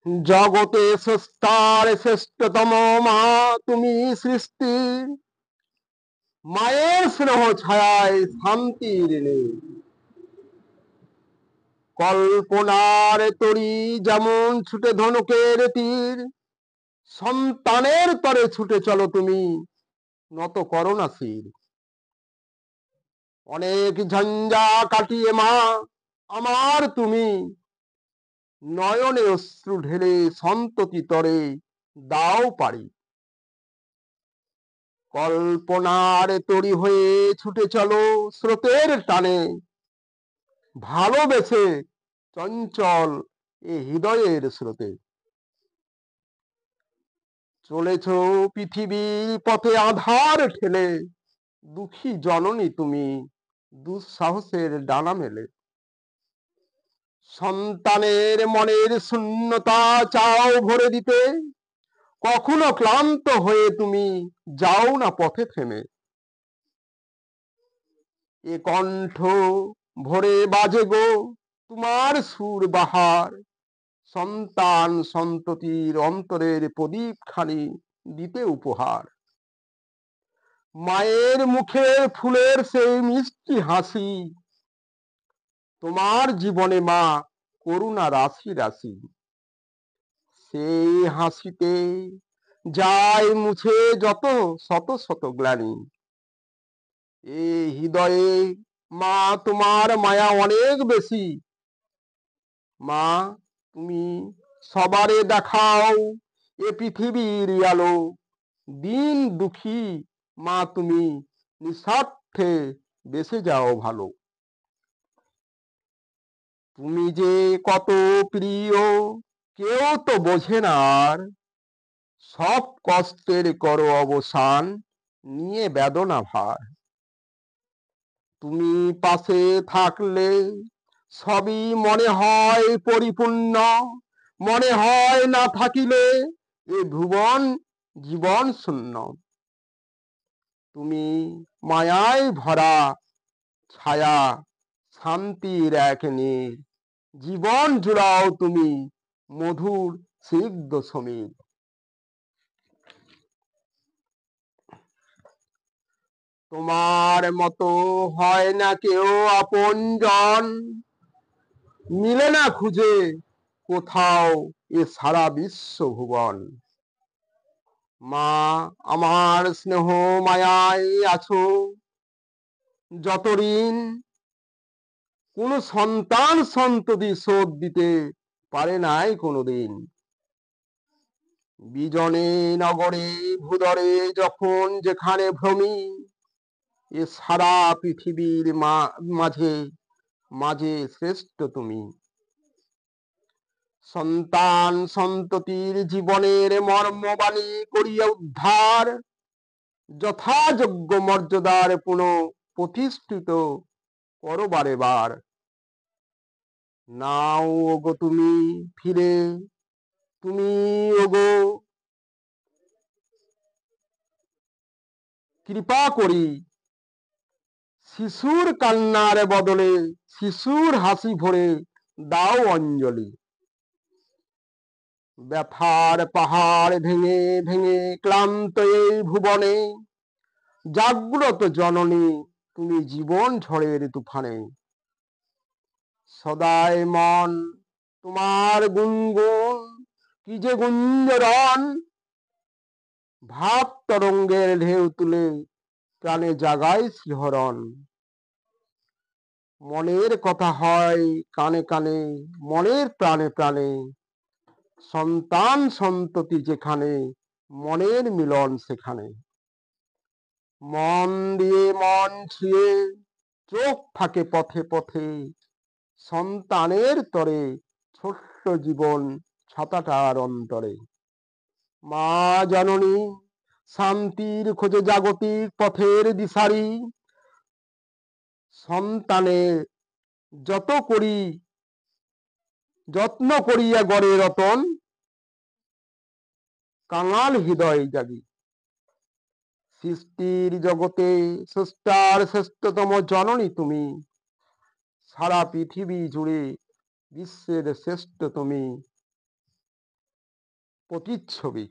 জগতে স্রষ্টার শ্রেষ্ঠতম মা তুমি সৃষ্টির, মায়ের স্নেহ ছায়ায় শান্তির নেই। কল্পনার তরি যেমন ছুটে ধনুকের তীর, সন্তানের তরে ছুটে চলো তুমি, নত করো না শির। অনেক ঝঞ্ঝা কাটিয়ে মা আমার তুমি, নয়নে অশ্রু ঢেলে সন্ততি তরে দাও পারি। কল্পনার তরি হয়ে ছুটে চলো স্রোতের টানে, ভালোবেসে চঞ্চল এ হৃদয়ের স্রোতে। চলেছ পৃথিবীর পথে আধার ঠেলে, দুঃখী জননী তুমি দুঃসাহসের ডানা মেলে। সন্তানের মনের শূন্যতা চাও ভরে দিতে, কখনো ক্লান্ত হয়ে তুমি যাও না পথে থেমে। এ কণ্ঠ ভরে বাজে গো তোমার সুর বাহার, সন্তান সন্ততির অন্তরের প্রদীপ খানি দিতে উপহার। মায়ের মুখে ফুলের সেই মিষ্টি হাসি, তোমার জীবনে মা করুণা রাশি রাশি। সেই হাসিতে যায় মুছে যত শত শত গ্লানি। এ হৃদয়ে মা তোমার মায়া অনেক বেশি। মা তুমি সবারে দেখাও এ পৃথিবীর আলো, দিন দুঃখী মা তুমি নিঃস্বার্থে বেঁচে যাও ভালো। তুমি যে কত প্রিয় কেউ তো বোঝে না আর, সব কষ্টের করো অবসান নিয়ে বেদনা ভার। তুমি পাশে থাকলে সবই মনে হয় পরিপূর্ণ, মনে হয় না থাকিলে এ ভুবন জীবন শূন্য। তুমি মায়ায় ভরা ছায়া শান্তির এক নীড়, জীবন জুড়াও তুমি মধুর স্নিগ্ধ সমীর। তোমার মতো হয় না কেউ আপনজন, মিলে না খুঁজে কোথাও এ সারা বিশ্ব ভুবন। মা আমার স্নেহ মায়ায় আছো যত ঋণ, কোন সন্তান সন্ততি শোধ দিতে পারে নাই কোনোদিন। বিজনে নগরে ভূদরে যখন যেখানে ভ্রমি, এ সারা পৃথিবীর মাঝে মাঝে শ্রেষ্ঠ তুমি। সন্তান সন্ততির জীবনের মর্মবাণী করিয়া উদ্ধার, যথাযোগ্য মর্যাদার পুনঃ প্রতিষ্ঠিত করো বারে বার। নাও ওগো তুমি ফিরে, তুমি ওগো কৃপা করি, শিশুর কান্নার বদলে শিশুর হাসি ভরে দাও অঞ্জলি। ব্যথার পাহাড় ভেঙে ভেঙে ক্লান্ত এই ভুবনে, জাগ্রত জননী তুমি জীবন ঝড়ের তুফানে। সদাই মন তোমার গুনগুন কি যে গুঞ্জরণ, ভাব তরঙ্গের ঢেউ তুলে প্রাণে জাগায় শিহরণ। মনের কথা হয় কানে কানে, মনের প্রাণে প্রাণে, সন্তান সন্ততি যেখানে মনের মিলন সেখানে। মন দিয়ে মন ছুঁয়ে চোখ থাকে পথে পথে, সন্তানের তরে ছোট্ট জীবন ছাতাটার অন্তরে। মা জননী শান্তির খোঁজে জাগতিক পথের দিশারি, সন্তানের যত করি যত্ন করিয়া গড়ে রতন, কাঙাল হৃদয় জাগি। সৃষ্টির জগতে স্রষ্টার শ্রেষ্ঠতম জননী তুমি, সারা পৃথিবী জুড়ে বিশ্বের শ্রেষ্ঠ তুমি। প্রতিচ্ছবি।